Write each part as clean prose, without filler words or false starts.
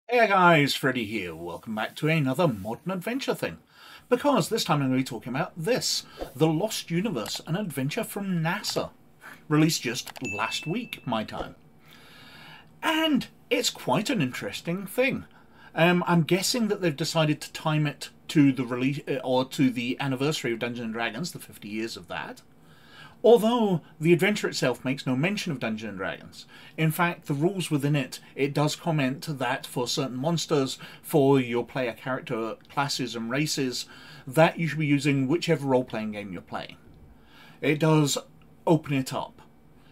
Hey guys, Freddy here. Welcome back to another modern adventure thing. Because this time I'm going to be talking about this, The Lost Universe, an adventure from NASA. Released just last week, my time. And it's quite an interesting thing. I'm guessing that they've decided to time it to the release or to the anniversary of Dungeons and Dragons, the 50 years of that. Although the adventure itself makes no mention of Dungeons and Dragons. In fact, the rules within it does comment that for certain monsters, for your player character classes and races, that you should be using whichever role-playing game you're playing. It does open it up,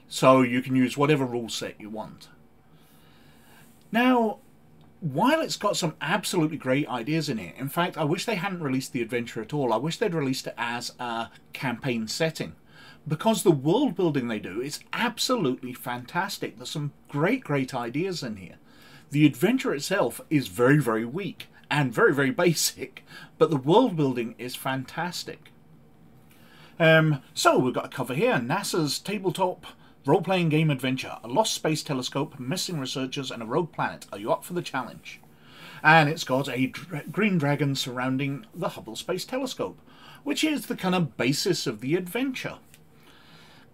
so you can use whatever rule set you want. Now, while it's got some absolutely great ideas in it, in fact, I wish they hadn't released the adventure at all. I wish they'd released it as a campaign setting, because the world building they do is absolutely fantastic. There's some great ideas in here. The adventure itself is very weak and very basic, but the world building is fantastic. So we've got a cover here: NASA's tabletop role-playing game adventure, a lost space telescope, missing researchers, and a rogue planet. Are you up for the challenge? And it's got a green dragon surrounding the Hubble Space Telescope, which is the kind of basis of the adventure.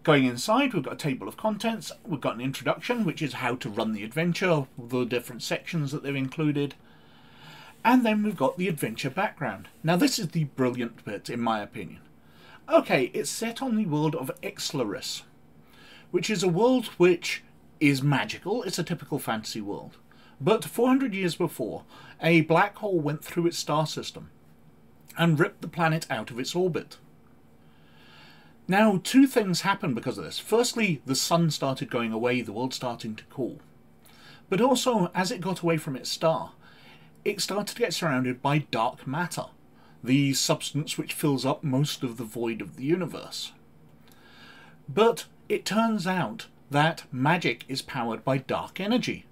Going inside, we've got a table of contents, we've got an introduction, which is how to run the adventure, the different sections that they've included, and then we've got the adventure background. Now this is the brilliant bit, in my opinion. Okay, it's set on the world of Exlaris, which is a world which is magical. It's a typical fantasy world. But 400 years before, a black hole went through its star system and ripped the planet out of its orbit. Now, two things happened because of this. Firstly, the sun started going away, the world starting to cool. But also, as it got away from its star, it started to get surrounded by dark matter, the substance which fills up most of the void of the universe. But it turns out that magic is powered by dark energy.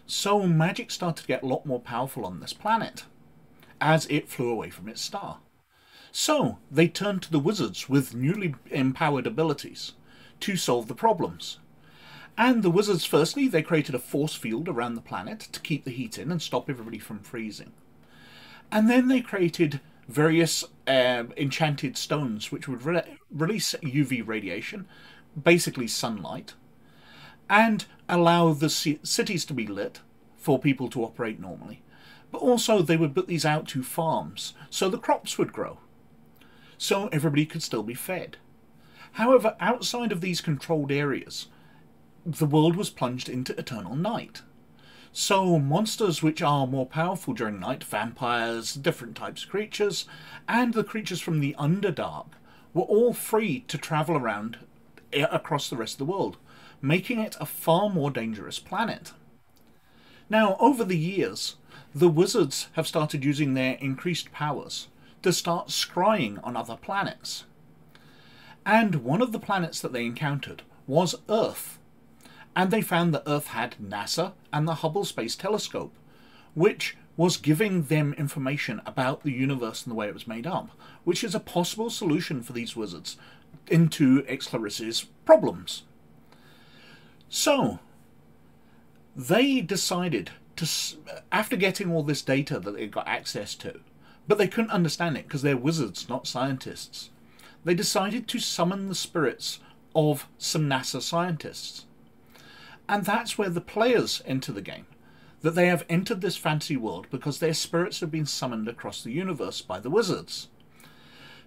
So magic started to get a lot more powerful on this planet as it flew away from its star. So they turned to the wizards with newly empowered abilities to solve the problems. And the wizards, firstly, they created a force field around the planet to keep the heat in and stop everybody from freezing. And then they created various enchanted stones which would release UV radiation, basically sunlight, and allow the cities to be lit for people to operate normally. But also they would put these out to farms so the crops would grow, so everybody could still be fed. However, outside of these controlled areas, the world was plunged into eternal night. So monsters which are more powerful during night, vampires, different types of creatures, and the creatures from the Underdark, were all free to travel around across the rest of the world, making it a far more dangerous planet. Now, over the years, the wizards have started using their increased powers to start scrying on other planets. And one of the planets that they encountered was Earth. And they found that Earth had NASA and the Hubble Space Telescope, which was giving them information about the universe and the way it was made up, which is a possible solution for these wizards into Exlaris' problems. So, they decided to, after getting all this data that they got access to, but they couldn't understand it because they're wizards, not scientists, they decided to summon the spirits of some NASA scientists. And that's where the players enter the game, that they have entered this fantasy world because their spirits have been summoned across the universe by the wizards.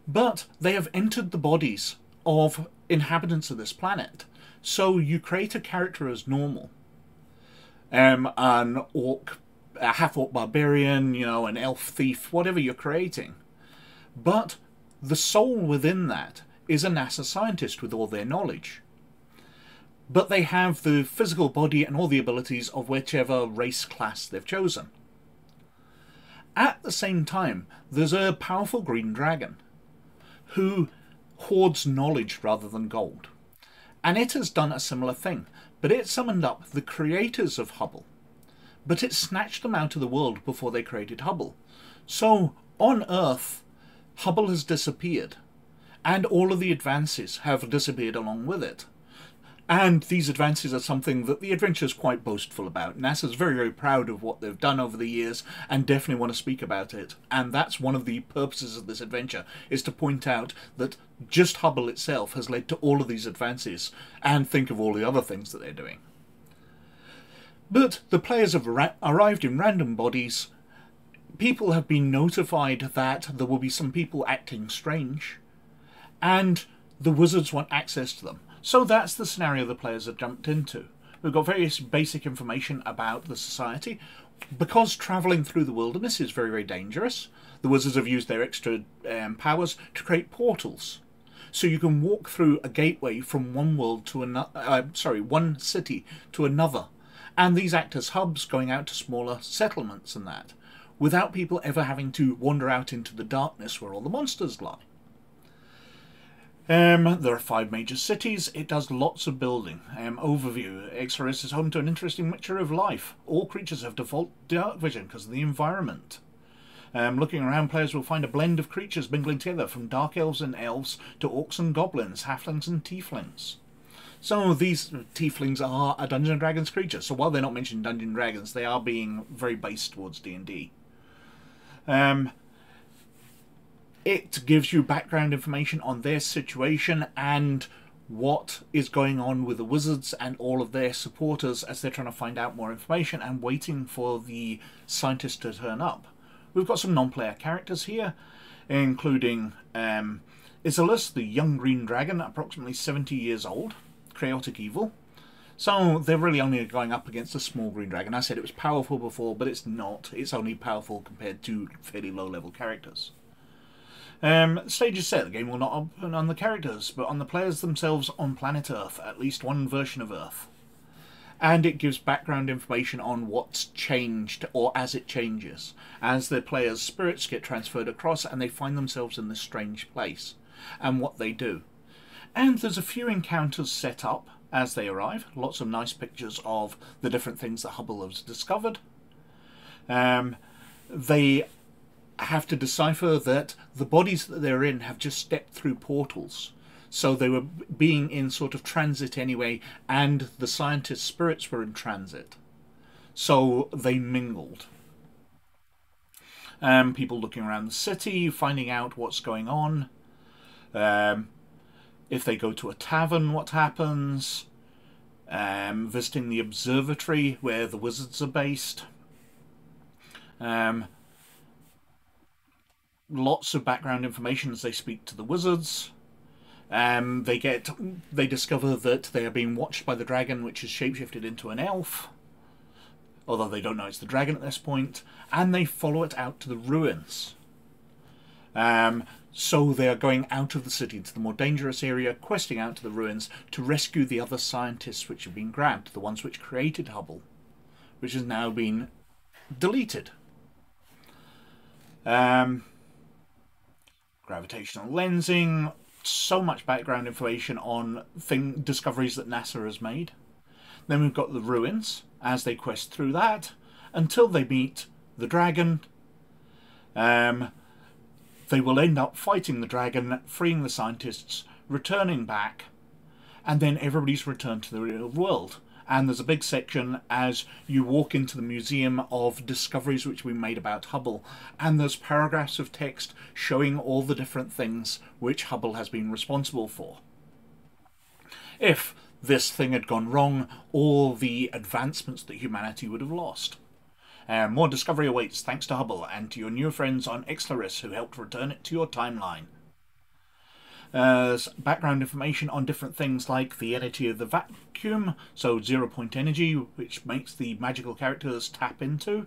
But they have entered the bodies of inhabitants of this planet, so you create a character as normal. An orc, a half-orc barbarian, an elf thief, whatever you're creating. But the soul within that is a NASA scientist with all their knowledge. But they have the physical body and all the abilities of whichever race class they've chosen. At the same time, there's a powerful green dragon who hoards knowledge rather than gold. And it has done a similar thing, but it summoned up the creators of Hubble. But it snatched them out of the world before they created Hubble. So, on Earth, Hubble has disappeared, and all of the advances have disappeared along with it. And these advances are something that the adventure is quite boastful about. NASA's very, very proud of what they've done over the years and definitely want to speak about it. And that's one of the purposes of this adventure, is to point out that just Hubble itself has led to all of these advances, and think of all the other things that they're doing. But the players have arrived in random bodies. People have been notified that there will be some people acting strange, and the wizards want access to them. So that's the scenario the players have jumped into. We've got various basic information about the society. Because travelling through the wilderness is very, very dangerous, the wizards have used their extra powers to create portals. So you can walk through a gateway from one world to another, one city to another. And these act as hubs going out to smaller settlements and that, without people ever having to wander out into the darkness where all the monsters lie. There are 5 major cities. It does lots of building. Overview. Exlaris is home to an interesting mixture of life. All creatures have default dark vision because of the environment. Looking around, players will find a blend of creatures mingling together, from dark elves and elves to orcs and goblins, halflings and tieflings. So these tieflings are a Dungeons & Dragons creature. So while they're not mentioning Dungeons & Dragons, they are being very based towards D&D. It gives you background information on their situation and what is going on with the wizards and all of their supporters as they're trying to find out more information and waiting for the scientists to turn up. We've got some non-player characters here, including Exlaris, the young green dragon, approximately 70 years old, chaotic evil. So they're really only going up against a small green dragon. I said it was powerful before, but it's not. It's only powerful compared to fairly low-level characters. The stage is set. The game will not open on the characters, but on the players themselves on planet Earth, at least one version of Earth. And it gives background information on what's changed, or as it changes, as the players' spirits get transferred across and they find themselves in this strange place, and what they do. And there's a few encounters set up as they arrive. Lots of nice pictures of the different things that Hubble has discovered. They have to decipher that the bodies that they're in have just stepped through portals. So they were being in sort of transit anyway, and the scientists' spirits were in transit. So they mingled. People looking around the city, finding out what's going on. If they go to a tavern, what happens. Visiting the observatory where the wizards are based. Lots of background information as they speak to the wizards. They discover that they are being watched by the dragon, which is shapeshifted into an elf, although they don't know it's the dragon at this point, and they follow it out to the ruins. So they are going out of the city to the more dangerous area, questing out to the ruins to rescue the other scientists which have been grabbed, the ones which created Hubble, which has now been deleted. Gravitational lensing, so much background information on discoveries that NASA has made. Then we've got the ruins as they quest through that until they meet the dragon. They will end up fighting the dragon, freeing the scientists, returning back, and then everybody's returned to the real world. And there's a big section as you walk into the Museum of Discoveries which we made about Hubble, and there's paragraphs of text showing all the different things which Hubble has been responsible for. If this thing had gone wrong, all the advancements that humanity would have lost. More discovery awaits thanks to Hubble and to your new friends on Exlaris who helped return it to your timeline. There's background information on different things like the energy of the vacuum, so 0-point energy, which makes the magical characters tap into.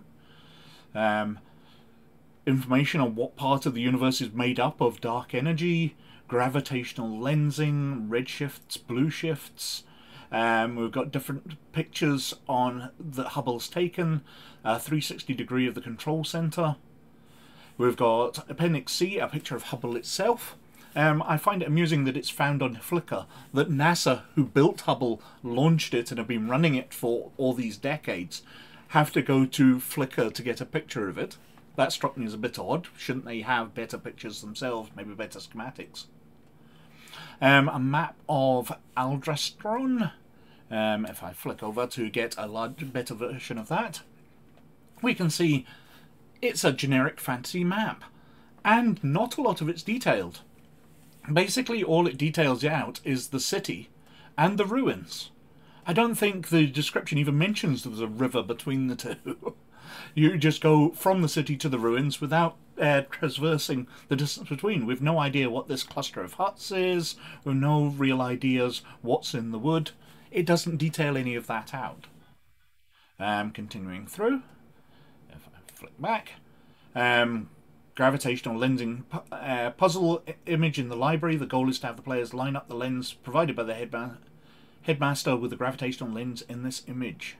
Information on what part of the universe is made up of dark energy, gravitational lensing, red shifts, blue shifts. We've got different pictures on that Hubble's taken, 360 degree of the control center. We've got Appendix C, a picture of Hubble itself. I find it amusing that it's found on Flickr, that NASA, who built Hubble, launched it and have been running it for all these decades, have to go to Flickr to get a picture of it. That struck me as a bit odd. Shouldn't they have better pictures themselves, maybe better schematics? A map of Aldastron, If I flick over to get a better version of that, we can see it's a generic fantasy map, and not a lot of it's detailed. Basically, all it details out is the city and the ruins. I don't think the description even mentions there's a river between the two. You just go from the city to the ruins without traversing the distance between. We've no idea what this cluster of huts is. We've no real ideas what's in the wood. It doesn't detail any of that out. Continuing through, if I flick back, gravitational lensing puzzle image in the library. The goal is to have the players line up the lens provided by the headmaster with the gravitational lens in this image.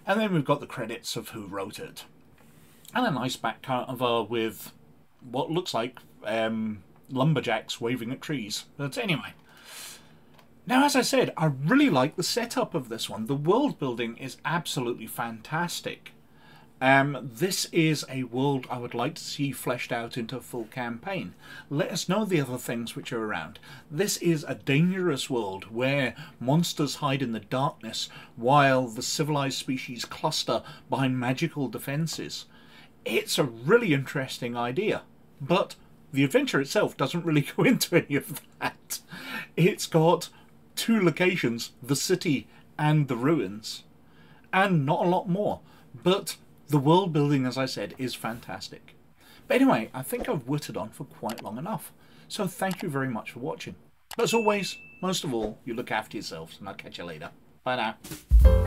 And then we've got the credits of who wrote it. And a nice back cover with what looks like lumberjacks waving at trees. But anyway. Now, as I said, I really like the setup of this one. The world building is absolutely fantastic. This is a world I would like to see fleshed out into a full campaign. Let us know the other things which are around. This is a dangerous world where monsters hide in the darkness while the civilized species cluster behind magical defenses. It's a really interesting idea, but the adventure itself doesn't really go into any of that. It's got two locations, the city and the ruins, and not a lot more, but the world building, as I said, is fantastic. But anyway, I think I've whittled on for quite long enough, so thank you very much for watching. But as always, most of all, you look after yourselves, and I'll catch you later. Bye now.